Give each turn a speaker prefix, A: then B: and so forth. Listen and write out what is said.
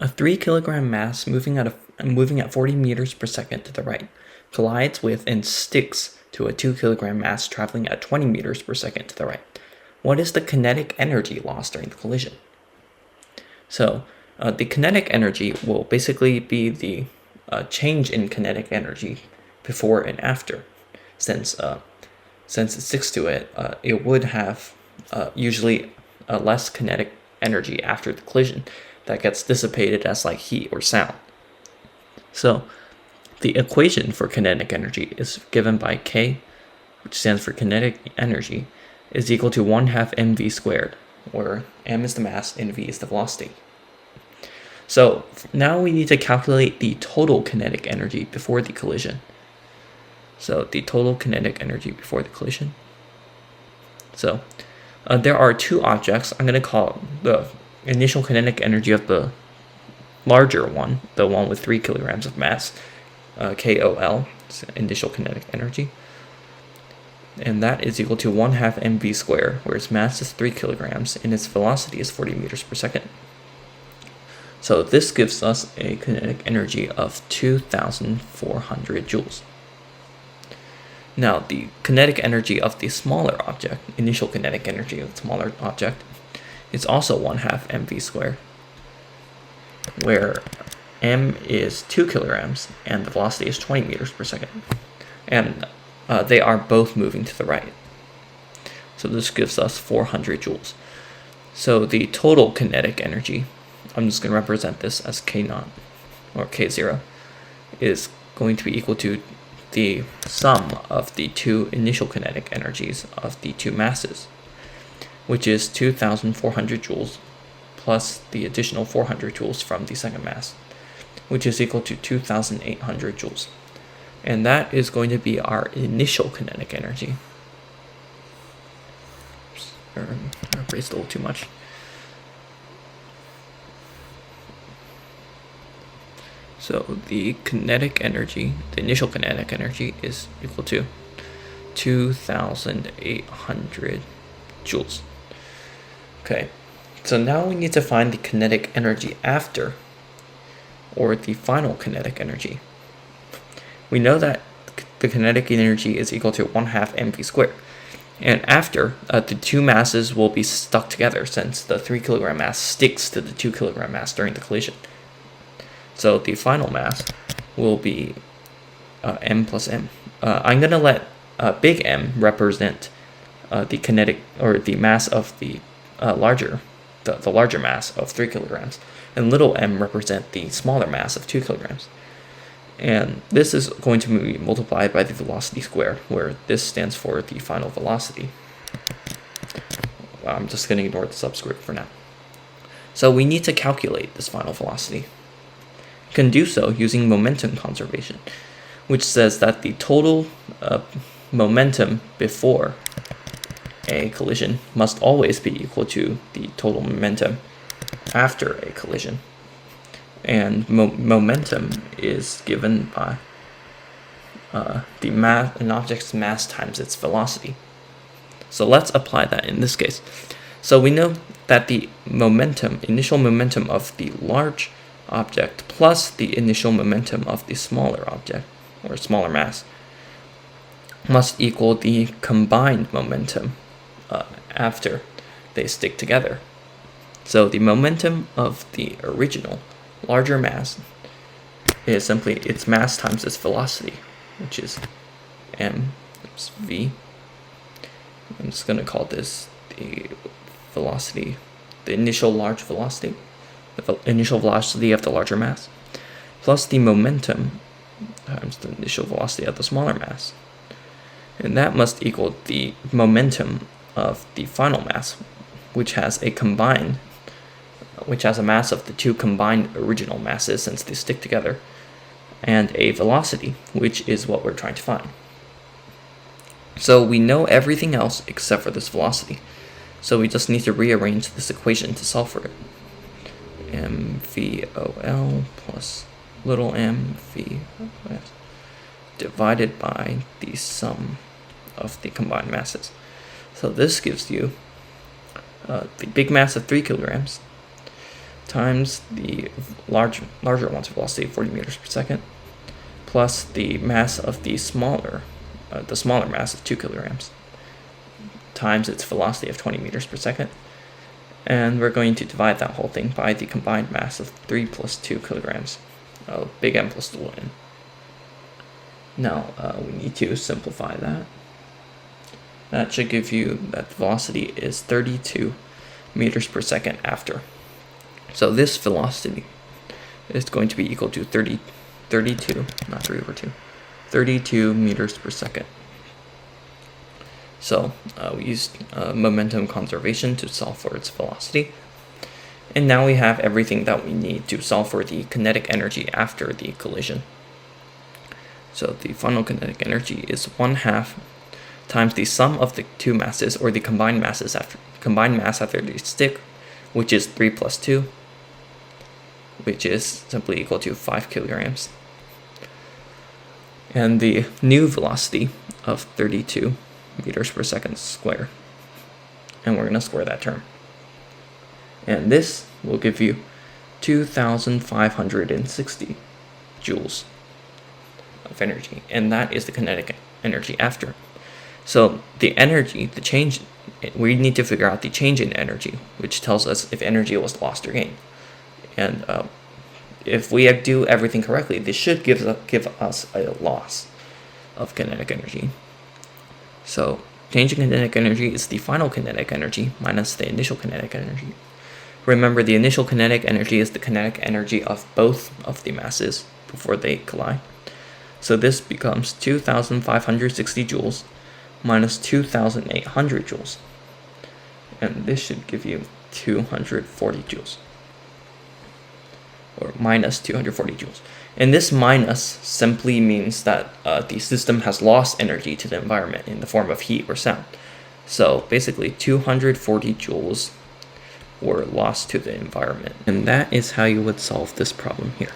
A: A 3 kilogram mass moving at 40 meters per second to the right collides with and sticks to a 2 kilogram mass traveling at 20 meters per second to the right. What is the kinetic energy lost during the collision? So the kinetic energy will basically be the change in kinetic energy before and after. Since it sticks to it, it would have usually less kinetic energy after the collision that gets dissipated as like heat or sound. So the equation for kinetic energy is given by K, which stands for kinetic energy, is equal to 1/2 mv squared, where m is the mass and v is the velocity. So now we need to calculate the total kinetic energy before the collision. So the total kinetic energy before the collision. So there are two objects. I'm going to call the initial kinetic energy of the larger one, the one with 3 kilograms of mass, KOL, initial kinetic energy. And that is equal to 1/2 mv squared, where its mass is 3 kilograms and its velocity is 40 meters per second. So this gives us a kinetic energy of 2,400 joules. Now, the kinetic energy of the smaller object, initial kinetic energy of the smaller object, is also 1/2 mv squared, where m is 2 kilograms and the velocity is 20 meters per second. And they are both moving to the right. So this gives us 400 joules. So the total kinetic energy, I'm just going to represent this as K0 or K0, is going to be equal to the sum of the two initial kinetic energies of the two masses, which is 2,400 joules plus the additional 400 joules from the second mass, which is equal to 2,800 joules. And that is going to be our initial kinetic energy. Oops, I erased a little too much. So the kinetic energy, the initial kinetic energy, is equal to 2,800 joules. Okay, so now we need to find the kinetic energy after, or the final kinetic energy. We know that the kinetic energy is equal to 1/2 mv squared. And after, the two masses will be stuck together since the 3 kilogram mass sticks to the 2 kilogram mass during the collision. So the final mass will be m plus m. I'm going to let big M represent the kinetic, or the mass of the larger mass of 3 kilograms, and little m represent the smaller mass of 2 kilograms. And this is going to be multiplied by the velocity squared, where this stands for the final velocity. I'm just going to ignore the subscript for now. So we need to calculate this final velocity. We can do so using momentum conservation, which says that the total momentum before a collision must always be equal to the total momentum after a collision. And momentum is given by an object's mass times its velocity. So let's apply that in this case. So we know that the initial momentum of the large object plus the initial momentum of the smaller object, or smaller mass, must equal the combined momentum after they stick together. So the momentum of the original larger mass is simply its mass times its velocity, which is v. I'm just going to call this the velocity, the initial large velocity, the initial velocity of the larger mass, plus the momentum times the initial velocity of the smaller mass. And that must equal the momentum of the final mass, which has a mass of the two combined original masses since they stick together, and a velocity, which is what we're trying to find. So we know everything else except for this velocity. So we just need to rearrange this equation to solve for it. mvol plus little m v divided by the sum of the combined masses. So this gives you the big mass of 3 kilograms times the larger one's velocity, 40 meters per second, plus the mass of the smaller mass of 2 kilograms, times its velocity of 20 meters per second. And we're going to divide that whole thing by the combined mass of 3 plus 2 kilograms, big M plus little n. Now we need to simplify that. That should give you that the velocity is 32 meters per second after. So this velocity is going to be equal to 32, not 3 over 2, 32 meters per second. So we used momentum conservation to solve for its velocity. And now we have everything that we need to solve for the kinetic energy after the collision. So the final kinetic energy is 1/2 times the sum of the two masses, or the combined mass after the stick, which is 3 plus 2, which is simply equal to 5 kilograms. And the new velocity of 32 meters per second square. And we're going to square that term. And this will give you 2,560 joules of energy. And that is the kinetic energy after. So the energy, the change, we need to figure out the change in energy, which tells us if energy was lost or gained. And if we do everything correctly, this should give us a loss of kinetic energy. So change in kinetic energy is the final kinetic energy minus the initial kinetic energy. Remember, the initial kinetic energy is the kinetic energy of both of the masses before they collide. So this becomes 2,560 joules minus 2,800 joules. And this should give you 240 joules. Or minus 240 joules. And this minus simply means that the system has lost energy to the environment in the form of heat or sound. So basically 240 joules were lost to the environment. And that is how you would solve this problem here.